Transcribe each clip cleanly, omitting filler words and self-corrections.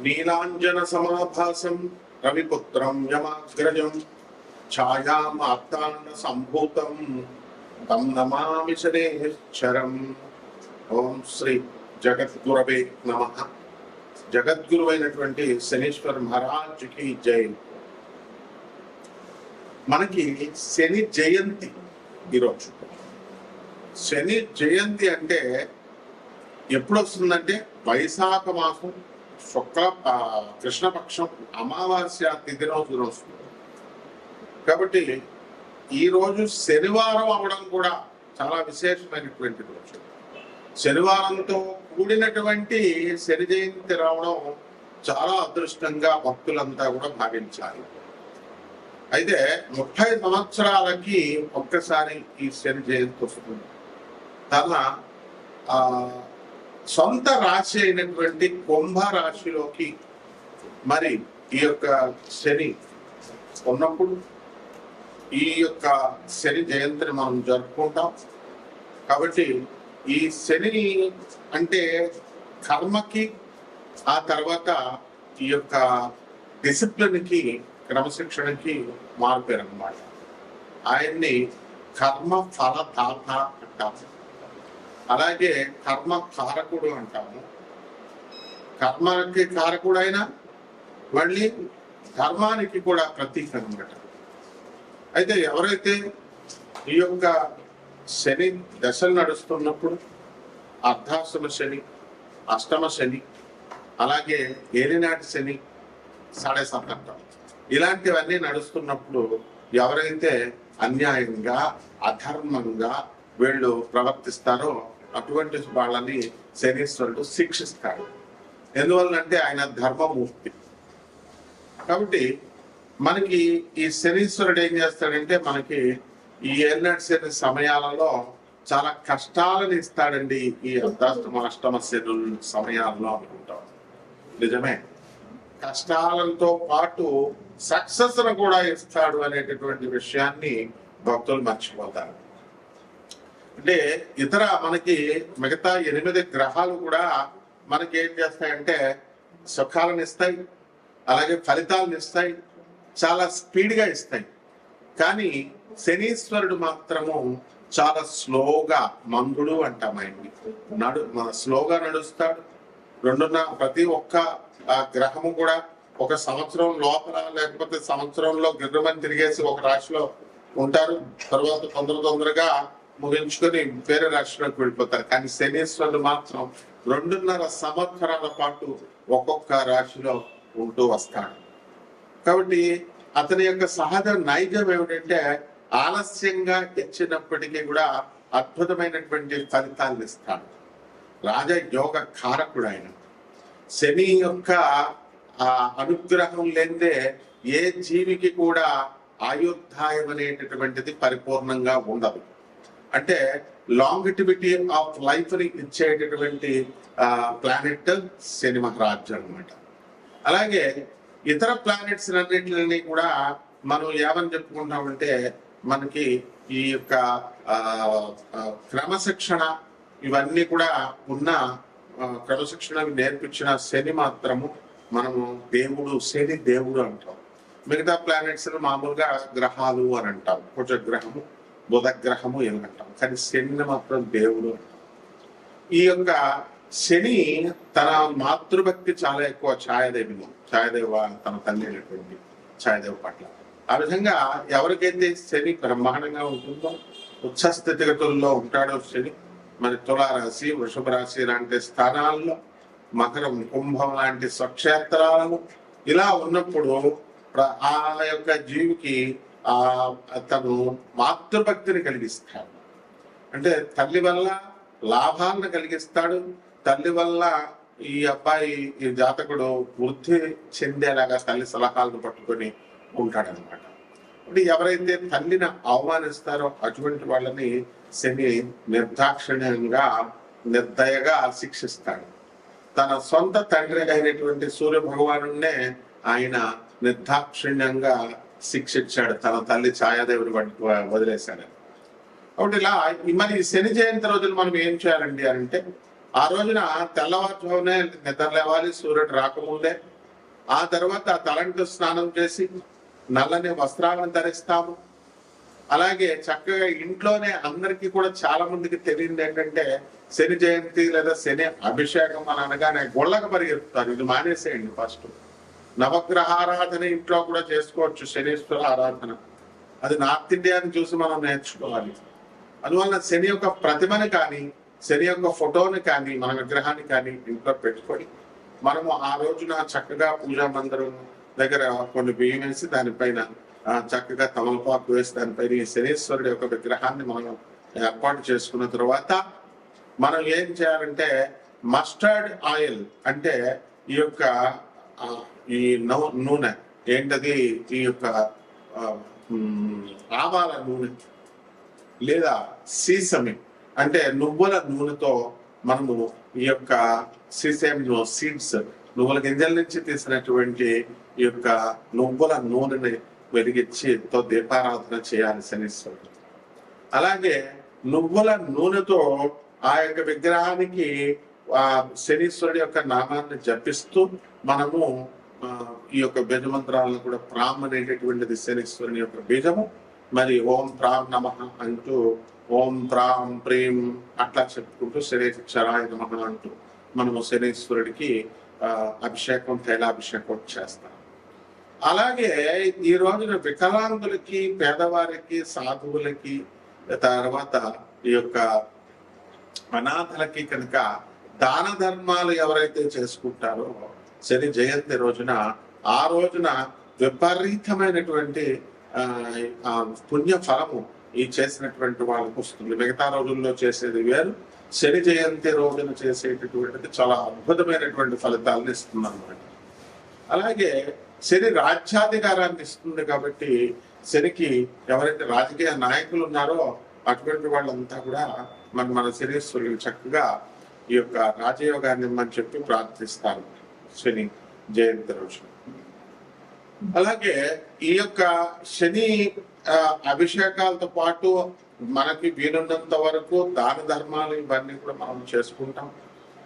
నీలాంజన సమాభాసం రవిపుత్రం యమాగ్రజం ఛాయామార్తాండ సంభూతం తం నమామి శనేశ్వరం. ఓం శ్రీ జగద్గురవే నమః. జగద్గురువైనటువంటి శనీశ్వర మహారాజుకి జై. మనకి శని జయంతి ఈరోజు. శని జయంతి అంటే ఎప్పుడు వస్తుందంటే వైశాఖ మాసం శుక్ల కృష్ణపక్షం అమావాస్య తిథి రోజున వస్తుంది. కాబట్టి ఈ రోజు శనివారం అవడం కూడా చాలా విశేషమైనటువంటి రోజు. శనివారంతో కూడినటువంటి శని జయంతి రావడం చాలా అదృష్టంగా భక్తులంతా కూడా భావించాలి. అయితే 30 సంవత్సరాలకి ఒక్కసారి ఈ శని జయంతి వస్తుంది. తన సొంత రాశి అయినటువంటి కుంభ రాశిలోకి మరి ఈ యొక్క శని ఉన్నప్పుడు ఈ యొక్క శని జయంతిని మనం జరుపుకుంటాం. కాబట్టి ఈ శని అంటే కర్మకి, ఆ తర్వాత ఈ యొక్క డిసిప్లిన్కి, క్రమశిక్షణకి మారుపేరు అన్నమాట. ఆయన్ని కర్మ ఫలదాత అంటాము. అలాగే కర్మ కారకుడు అంటాము. కర్మకి కారకుడు అయినా మళ్ళీ ధర్మానికి కూడా ప్రతీక అనమాట. అయితే ఎవరైతే ఈ యొక్క శని దశలు నడుస్తున్నప్పుడు అర్ధాష్టమ శని, అష్టమ శని, అలాగే ఏలినాటి శని, సాడే సప్తంటం ఇలాంటివన్నీ నడుస్తున్నప్పుడు ఎవరైతే అన్యాయంగా అధర్మంగా వీళ్ళు ప్రవర్తిస్తారో అటువంటి వాళ్ళని శనీశ్వరుడు శిక్షిస్తాడు. ఎందువల్లంటే ఆయన ధర్మమూర్తి. కాబట్టి మనకి ఈ శనీశ్వరుడు ఏం చేస్తాడంటే మనకి ఈ ఏలినాటి శని సమయాలలో చాలా కష్టాలను ఇస్తాడండి. ఈ అర్ధాష్టమ అష్టమ శని సమయాల్లో అనుకుంటాం. నిజమే, కష్టాలతో పాటు సక్సెస్ కూడా ఇస్తాడు అనేటటువంటి విషయాన్ని భక్తులు మర్చిపోతారు. అంటే ఇతర మనకి మిగతా 8 గ్రహాలు కూడా మనకి ఏం చేస్తాయంటే సుఖాలను ఇస్తాయి, అలాగే ఫలితాలను ఇస్తాయి, చాలా స్పీడ్గా ఇస్తాయి. కానీ శనీశ్వరుడు మాత్రము చాలా స్లోగా, మందుడు అంటాం ఆయన్ని, స్లోగా నడుస్తాడు. ప్రతి ఒక్క గ్రహము కూడా ఒక సంవత్సరం లోపల లేకపోతే సంవత్సరంలో గిర్రమని తిరిగేసి ఒక రాశిలో ఉంటారు. తర్వాత తొందరగా ముగించుకొని వేరే రాష్ట్రానికి వెళ్ళిపోతారు. కానీ శనీశ్వరుడు మాత్రం 2.5 సంవత్సరాల పాటు ఒక్కొక్క రాశిలో ఉంటూ వస్తాడు. కాబట్టి అతని యొక్క సహజ నైజం ఏమిటంటే ఆలస్యంగా ఇచ్చినప్పటికీ కూడా అద్భుతమైనటువంటి ఫలితాలను ఇస్తాడు. రాజయోగ కారకుడు ఆయన. శని యొక్క అనుగ్రహం లేదే ఏ జీవికి కూడా ఆయుర్దాయం అనేటటువంటిది పరిపూర్ణంగా ఉండదు. అంటే లాంగిటివిటీ ఆఫ్ లైఫ్ ని ఇచ్చేటటువంటి ప్లానెట్ శని మహారాజు అనమాట. అలాగే ఇతర ప్లానెట్స్ అన్నింటినీ కూడా మనం ఏమని చెప్పుకుంటామంటే మనకి ఈ యొక్క క్రమశిక్షణ ఇవన్నీ కూడా ఉన్న క్రమశిక్షణ నేర్పించిన శని మాత్రము మనము దేవుడు, శని దేవుడు అంటాం. మిగతా ప్లానెట్స్ మామూలుగా గ్రహాలు అని అంటాం. కుజగ్రహము, బుధ గ్రహము ఏమి అంటాం. కానీ శని మాత్రం దేవుడు. ఈ యొక్క శని తన మాతృభక్తి చాలా ఎక్కువ. ఛాయాదేవ తన తల్లి అయినటువంటి ఛాయాదేవ పట్ల. ఆ విధంగా ఎవరికైతే శని బ్రహ్మాండంగా ఉంటుందో, ఉచ్చ స్థితిగతుల్లో ఉంటాడో శని, మన తులారాశి, వృషభ రాశి లాంటి స్థానాల్లో, మకరం, కుంభం లాంటి స్వక్షేత్రాలను ఇలా ఉన్నప్పుడు ఆ యొక్క జీవికి తను మాతృభక్తిని కలిగిస్తాడు. అంటే తల్లి వల్ల లాభాలను కలిగిస్తాడు. తల్లి వల్ల ఈ అబ్బాయి, ఈ జాతకుడు వృద్ధి చెందేలాగా తల్లి సలహాలను పట్టుకొని ఉంటాడనమాట. అంటే ఎవరైతే తల్లిని అవమానిస్తారో అటువంటి వాళ్ళని శని నిర్దాక్షిణ్యంగా, నిర్దయగా శిక్షిస్తాడు. తన సొంత తండ్రి అయినటువంటి సూర్య భగవానునే ఆయన నిర్దాక్షిణ్యంగా శిక్షించాడు. తన తల్లి ఛాయాదేవిని వదిలేశాడు. కాబట్టి ఇలా మరి శని జయంతి రోజులు మనం ఏం చేయాలండి అంటే ఆ రోజున తెల్లవారుజామునే నిద్ర లేవాలి, సూర్యుడు రాకముందే. ఆ తర్వాత తలంటు స్నానం చేసి నల్లని వస్త్రాలను ధరిస్తాము. అలాగే చక్కగా ఇంట్లోనే అందరికీ కూడా చాలా మందికి తెలియదు ఏంటంటే, శని జయంతి లేదా శని అభిషేకం అని అనగానే గుళ్ళకు పరిగెత్తుతారు. ఇది మానేసేయండి ఫస్ట్. నవగ్రహ ఆరాధన ఇంట్లో కూడా చేసుకోవచ్చు, శనీశ్వర ఆరాధన. అది నార్త్ ఇండియాని చూసి మనం నేర్చుకోవాలి. అందువల్ల శని యొక్క ప్రతిమని కానీ, శని యొక్క ఫోటోని కానీ, మన విగ్రహాన్ని కానీ ఇంట్లో పెట్టుకొని మనము ఆ రోజున చక్కగా పూజా మందిరం దగ్గర కొన్ని బియ్యం వేసి దానిపైన చక్కగా తమలపాకు వేసి దానిపైన ఈ శనీశ్వరుడి యొక్క విగ్రహాన్ని మనం ఏర్పాటు చేసుకున్న తర్వాత మనం ఏం చేయాలంటే, మస్టర్డ్ ఆయిల్ అంటే ఈ యొక్క ఈ నూనె ఏంటది, ఈ యొక్క ఆవాల నూనె లేదా సీసమి అంటే నువ్వుల నూనెతో మనము ఈ యొక్క సీసేమ్ సీడ్స్, నువ్వుల గింజల నుంచి తీసినటువంటి ఈ యొక్క నువ్వుల నూనెని వెలిగించితో దీపారాధన చేయాలి శనీశ్వరుడు. అలాగే నువ్వుల నూనెతో ఆ యొక్క విగ్రహానికి ఆ శనీశ్వరుడి యొక్క నామాన్ని జపిస్తూ మనము ఈ యొక్క బీజమంత్రాలను కూడా ప్రామ్ అనేటటువంటిది శనీశ్వరుని యొక్క బీజము. మరి ఓం ప్రాం నమః అంటూ ఓం ప్రాం ప్రేమ్ అట్లా చెప్పుకుంటూ శనీశ్వరాయ నమః అంటూ మనము శనీశ్వరుడికి అభిషేకం, తైలాభిషేకం చేస్తాం. అలాగే ఈ రోజున వికలాంగులకి, పేదవారికి, సాధువులకి, తర్వాత ఈ యొక్క అనాథలకి కనుక దాన ధర్మాలు ఎవరైతే చేసుకుంటారో శని జయంతి రోజున, ఆ రోజున విపరీతమైనటువంటి పుణ్య ఫలము ఈ చేసినటువంటి వాళ్ళకు వస్తుంది. మిగతా రోజుల్లో చేసేది వేరు, శని జయంతి రోజున చేసేటటువంటిది చాలా అద్భుతమైనటువంటి ఫలితాలను ఇస్తుంది అన్నమాట. అలాగే శని రాజ్యాధికారాన్ని ఇస్తుంది కాబట్టి శనికి ఎవరైతే రాజకీయ నాయకులు ఉన్నారో అటువంటి వాళ్ళంతా కూడా మన శనీశ్వరుడు చక్కగా ఈ యొక్క రాజయోగాన్ని ఇమ్మని చెప్పి ప్రార్థిస్తారు శని జయంతి రోజు. అలాగే ఈ యొక్క శని అభిషేకాలతో పాటు మనకి వీలున్నంత వరకు దాన ధర్మాలు ఇవన్నీ కూడా మనం చేసుకుంటాం.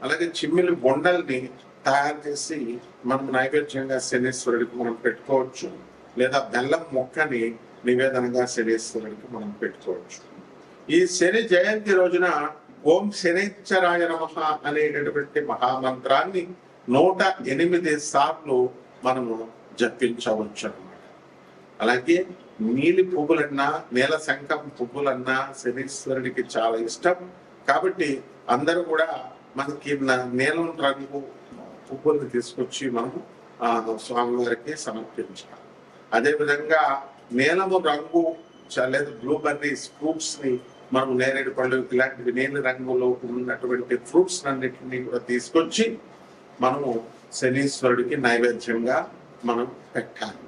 అలాగే చిమ్మిలి బొండల్ని తయారు చేసి మనం నైవేద్యంగా శనీశ్వరుడికి మనం పెట్టుకోవచ్చు, లేదా బెల్లం మొక్కని నివేదనగా శనీశ్వరుడికి మనం పెట్టుకోవచ్చు. ఈ శని జయంతి రోజున ఓం శనైశ్చరాయ నమః అనేటటువంటి మహామంత్రాన్ని 108 సార్లు మనము జపించవచ్చు అన్నమాట. అలాగే నీలి పువ్వులన్నా, నీల శంఖం పువ్వులన్నా శనీశ్వరుడికి చాలా ఇష్టం కాబట్టి అందరూ కూడా మనకి నీలం రంగు పువ్వులను తీసుకొచ్చి మనము స్వామివారికి సమర్పించాలి. అదేవిధంగా నీలము రంగు లేదా బ్లూబెర్రీస్ ఫ్రూట్స్ ని మనం, నేరేడు పళ్ళు ఇలాంటివి నీలి రంగులో ఉన్నటువంటి ఫ్రూట్స్ అన్నిటిని కూడా తీసుకొచ్చి మనము శనీశ్వరుడికి నైవేద్యంగా మనం పెట్టాలి.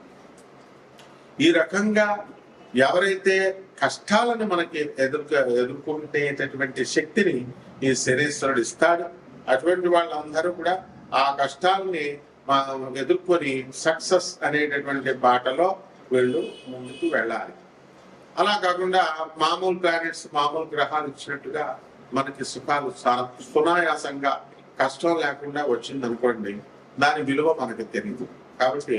ఈ రకంగా ఎవరైతే కష్టాలను మనకి ఎదుర్కొనేటటువంటి శక్తిని ఈ శనీశ్వరుడు ఇస్తాడు, అటువంటి వాళ్ళందరూ కూడా ఆ కష్టాలని ఎదుర్కొని సక్సెస్ అనేటటువంటి బాటలో వీళ్ళు ముందుకు వెళ్ళాలి. అలా కాకుండా మామూలు ప్లానెట్స్, మామూలు గ్రహాలు ఇచ్చినట్టుగా మనకి సుఖాలు సునాయాసంగా కష్టం లేకుండా వచ్చింది అనుకోండి, దాని విలువ మనకి తెలియదు. కాబట్టి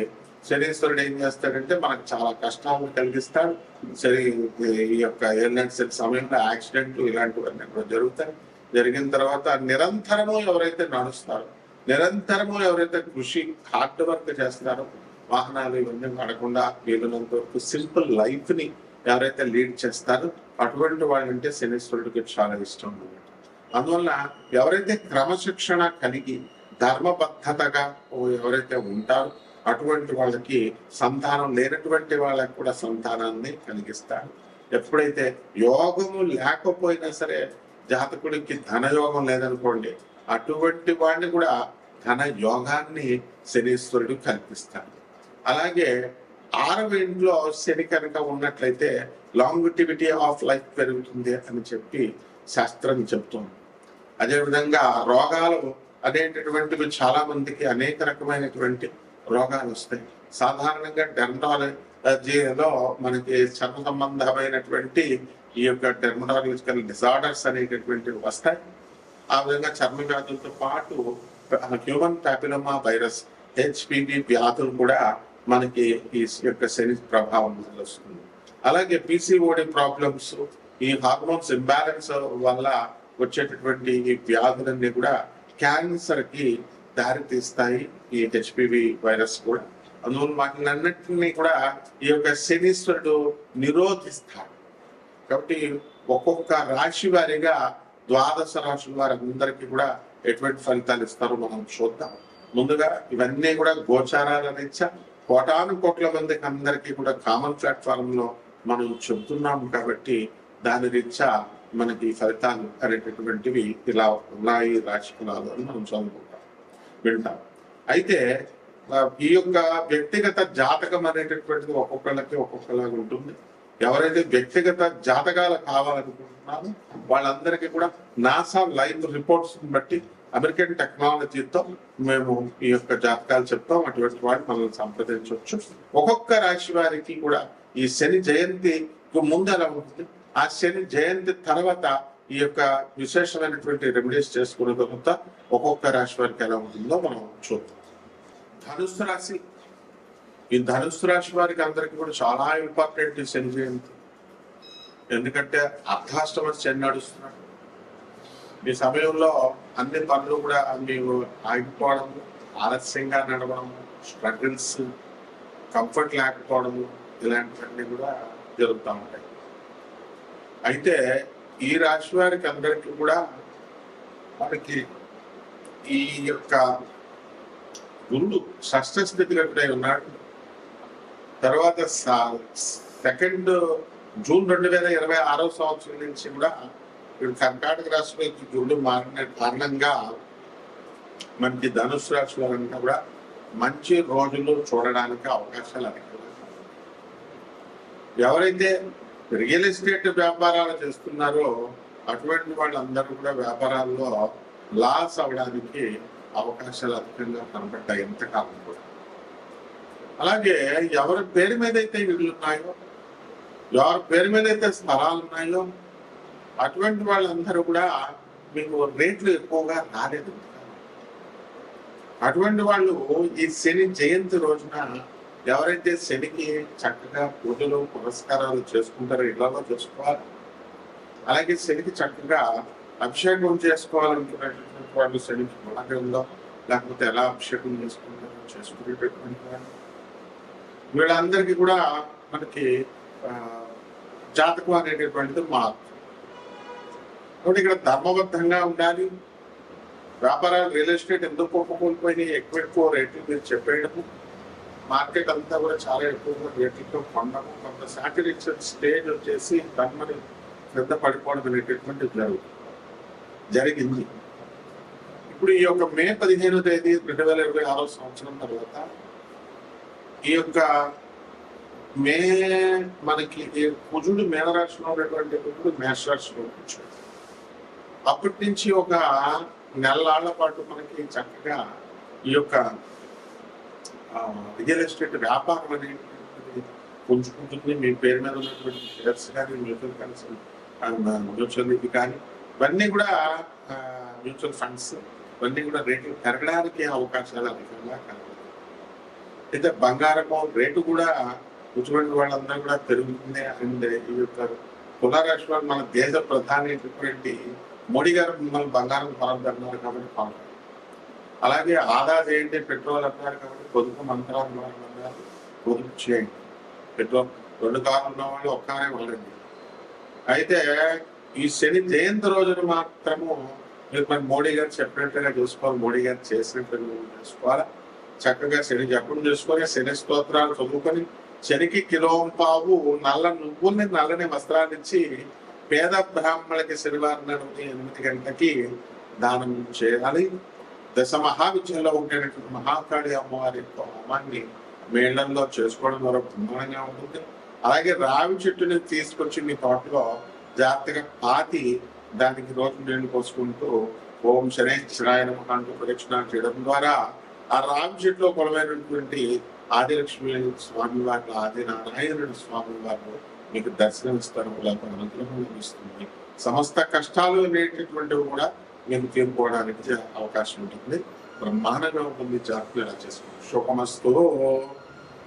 శనీశ్వరుడు ఏం చేస్తాడంటే మనకు చాలా కష్టాలను కలిగిస్తాడు. సరే, ఈ యొక్క ఎయిర్లైన్స్ సమయంలో యాక్సిడెంట్లు ఇలాంటివన్నీ కూడా జరుగుతాయి. జరిగిన తర్వాత నిరంతరము ఎవరైతే నడుస్తారో, నిరంతరము ఎవరైతే కృషి హార్డ్ వర్క్ చేస్తారో, వాహనాలు ఇవన్నీ వాడకుండా వీలున్నంత వరకు సింపుల్ లైఫ్ ని ఎవరైతే లీడ్ చేస్తారో అటువంటి వాళ్ళంటే శనీశ్వరుడికి చాలా ఇష్టం అన్నమాట. అందువల్ల ఎవరైతే క్రమశిక్షణ కలిగి ధర్మబద్ధతగా ఎవరైతే ఉంటారో అటువంటి వాళ్ళకి సంతానం లేనటువంటి వాళ్ళకి కూడా సంతానాన్ని కలిగిస్తాడు. ఎప్పుడైతే యోగము లేకపోయినా సరే, జాతకుడికి ధనయోగం లేదనుకోండి, అటువంటి వాడిని కూడా ధన యోగాన్ని శనీశ్వరుడు కల్పిస్తాడు. అలాగే 6వ ఇంట్లో శని కనుక ఉన్నట్లయితే లాంగిటివిటీ ఆఫ్ లైఫ్ పెరుగుతుంది అని చెప్పి శాస్త్రం చెప్తుంది. అదేవిధంగా రోగాలు అనేటటువంటివి చాలా మందికి అనేక రకమైనటువంటి రోగాలు వస్తాయి. సాధారణంగా డెర్మటాలజీలో మనకి చర్మ సంబంధమైనటువంటి ఈ యొక్క డెర్మటాలజికల్ డిజార్డర్స్ అనేటటువంటివి వస్తాయి. ఆ విధంగా చర్మ వ్యాధులతో పాటు హ్యూమన్ ప్యాపిలోమా వైరస్ హెచ్పివి వ్యాధులు కూడా మనకి ఈ యొక్క శని ప్రభావం వల్ల వస్తుంది. అలాగే పిసిఓడి ప్రాబ్లమ్స్, ఈ హార్మోన్స్ ఇంబ్యాలెన్స్ వల్ల వచ్చేటటువంటి ఈ వ్యాధులన్నీ కూడా క్యాన్సర్ కి దారి తీస్తాయి. ఈ హెచ్పివి వైరస్ కూడా అందువల్ల వాటినన్నింటినీ కూడా ఈ యొక్క శనీశ్వరుడు నిరోధిస్తాడు. కాబట్టి ఒక్కొక్క రాశి వారిగా ద్వాదశ రాశుల వారందరికీ కూడా ఎటువంటి ఫలితాలు ఇస్తారో మనం చూద్దాం. ముందుగా ఇవన్నీ కూడా గోచారాల రీత్యా కోటాను కోట్ల మందికి అందరికీ కూడా కామన్ ప్లాట్ఫామ్ లో మనం చెబుతున్నాము కాబట్టి దాని రీత్యా మనకి ఫలితాలు అనేటటువంటివి ఇలా ఉన్నాయి రాశి ఫలాలు అని మనం చదువుకుంటాం, వింటాం. అయితే ఈ యొక్క వ్యక్తిగత జాతకం అనేటటువంటిది ఒక్కొక్కలాగా ఉంటుంది. ఎవరైతే వ్యక్తిగత జాతకాలు కావాలనుకుంటున్నారో వాళ్ళందరికీ కూడా నాసా లైవ్ రిపోర్ట్స్ బట్టి అమెరికన్ టెక్నాలజీతో మేము ఈ యొక్క జాతకాలు చెప్తాం. అటువంటి వాటిని మనల్ని సంప్రదించవచ్చు. ఒక్కొక్క రాశి వారికి కూడా ఈ శని జయంతి ముందు ఎలా ఉంటుంది, ఆ శని జయంతి తర్వాత ఈ యొక్క విశేషమైనటువంటి రెమెడీస్ చేసుకున్న తర్వాత ఒక్కొక్క రాశి వారికి ఎలా ఉంటుందో మనం చూద్దాం. ధనుస్సు రాశి, ఈ ధనుస్సు రాశి వారికి అందరికి కూడా చాలా ఇంపార్టెంట్ శని జయంతి. ఎందుకంటే అర్ధాష్టమ శని నడుస్తున్నాడు. ఈ సమయంలో అన్ని పనులు కూడా మేము ఆగిపోవడం, ఆలస్యంగా నడవడం, స్ట్రగుల్స్, కంఫర్ట్ లేకపోవడము, ఇలాంటివన్నీ కూడా జరుగుతూ ఉంటాయి. అయితే ఈ రాశి వారికి అందరికీ కూడా మనకి ఈ యొక్క గురుడు షష్ఠ స్థితిగతుడై ఉన్నాడు. తర్వాత 2 జూన్ 2026 సంవత్సరం నుంచి కూడా కర్కాటక రాశిలోకి గురుడు మారిన కారణంగా మనకి ధనుసు రాశి వారంతా కూడా మంచి రోజులు చూడడానికి అవకాశాలు అధికంగా. ఎవరైతే రియల్ ఎస్టేట్ వ్యాపారాలు చేస్తున్నారో అటువంటి వాళ్ళందరూ కూడా వ్యాపారాల్లో లాస్ అవడానికి అవకాశాలు అధికంగా కనబడ్డాయి ఎంతకాలం కూడా. అలాగే ఎవరి పేరు మీద అయితే ఇళ్ళు ఉన్నాయో, ఎవరి పేరు మీద అయితే స్థలాలు ఉన్నాయో అటువంటి వాళ్ళందరూ కూడా మీకు రేట్లు ఎక్కువగా రాలేదు. అటువంటి వాళ్ళు ఈ శని జయంతి రోజున ఎవరైతే శనికి చక్కగా పూజలు పురస్కారాలు చేసుకుంటారో ఇళ్లలో చేసుకోవాలి. అలాగే శనికి చక్కగా అభిషేకం చేసుకోవాలనుకునేటటువంటి వాళ్ళు శనికి మూలంగా లేకపోతే ఎలా అభిషేకం చేసుకుంటారో చేసుకునేటటువంటి వాళ్ళు వీళ్ళందరికీ కూడా మనకి జాతకం అనేటటువంటిది మారుతుంది. కాబట్టి ఇక్కడ ధర్మబద్ధంగా ఉండాలి. వ్యాపారాలు రియల్ ఎస్టేట్ ఎందుకు కోల్పోయినాయి, ఎక్కువ రేట్లు మీరు చెప్పేయడము, మార్కెట్ అంతా కూడా చాలా ఎక్కువగా రేట్లతో కొనడము, కొంత సాటిస్ఫాక్షన్ స్టేజ్ వచ్చేసి ధర్మని శ్రద్ధ పడిపోవడం అనేటటువంటి జరిగింది. ఇప్పుడు ఈ యొక్క మే 15వ తేదీ 2026 సంవత్సరం తర్వాత ఈ యొక్క మే మనకి కుజుడు మేనరాశిలో ఉన్నటువంటి కుజుడు మేషరాశిలో కూర్చోడు. అప్పటి నుంచి ఒక నెలల పాటు మనకి చక్కగా ఈ యొక్క రియల్ ఎస్టేట్ వ్యాపారం అనేటువంటిది పుంజుకుంటుంది. మీ పేరు మీద ఉన్నటువంటి షేర్స్ కానీ మ్యూచువల్ ఇది కానీ ఇవన్నీ కూడా మ్యూచువల్ ఫండ్స్ ఇవన్నీ కూడా రేట్లు పెరగడానికి అవకాశాలు అధికంగా కనబడుతుంది. అయితే బంగారము రేటు కూడా కూర్చున్న వాళ్ళందరూ కూడా పెరుగుతుంది. అండ్ ఈ యొక్క తులారాశి వాళ్ళు మన దేశ ప్రధాని అయినటువంటి మోడీ గారు మిమ్మల్ని బంగారం కొనద్దు అన్నారు కాబట్టి కొనరు. అలాగే ఆదా చేయండి, పెట్రోల్ అన్నారు కాబట్టి పొదుపు మంత్రాలు అన్నారు, పొదుపు చేయండి. పెట్రోల్ 2 కార్లు ఉన్న వాళ్ళు ఒక్కనే వాడండి. అయితే ఈ శని జయంతి రోజున మాత్రము మీరు మరి మోడీ గారు చెప్పినట్టుగా చూసుకోవాలి, మోడీ గారు చేసినట్టుగా చేసుకోవాలి. చక్కగా శని జపం చేసుకొని శని స్తోత్రాలు చదువుకొని శనికి కిలోంపావు నల్ల నువ్వుల్ని నల్లని వస్త్రాన్ని ఇచ్చి పేద బ్రాహ్మణులకి శనివారం నాడు 8 గంటలకి దానం చేయాలి. దశ మహావిద్యలో ఉండేటువంటి మహాకాళి అమ్మవారి యొక్క హోమాన్ని మేళ్లలో చేసుకోవడం ద్వారా బ్రహ్మాండంగా ఉంటుంది. అలాగే రావి చెట్టుని తీసుకొచ్చి మీ తోటలో జాగ్రత్తగా పాతి దానికి రోజు నీళ్లు పోసుకుంటూ ఓం శనేశ్వరాయ నమః అంటూ ప్రదక్షిణ చేయడం ద్వారా ఆ రావి చెట్టులో కొలమైనటువంటి ఆదిలక్ష్మి స్వామి వారు, ఆది నారాయణుడి స్వామి వారు మీకు దర్శనమిస్తారు. అనుగ్రహం లభిస్తుంది. సమస్త కష్టాలు అనేటటువంటివి కూడా మీకు తీరుకోవడానికి అవకాశం ఉంటుంది. బ్రహ్మాండంగా ఉంటుంది. జాగ్రత్తలు ఎలా చేసుకోండి. శుభమస్తు.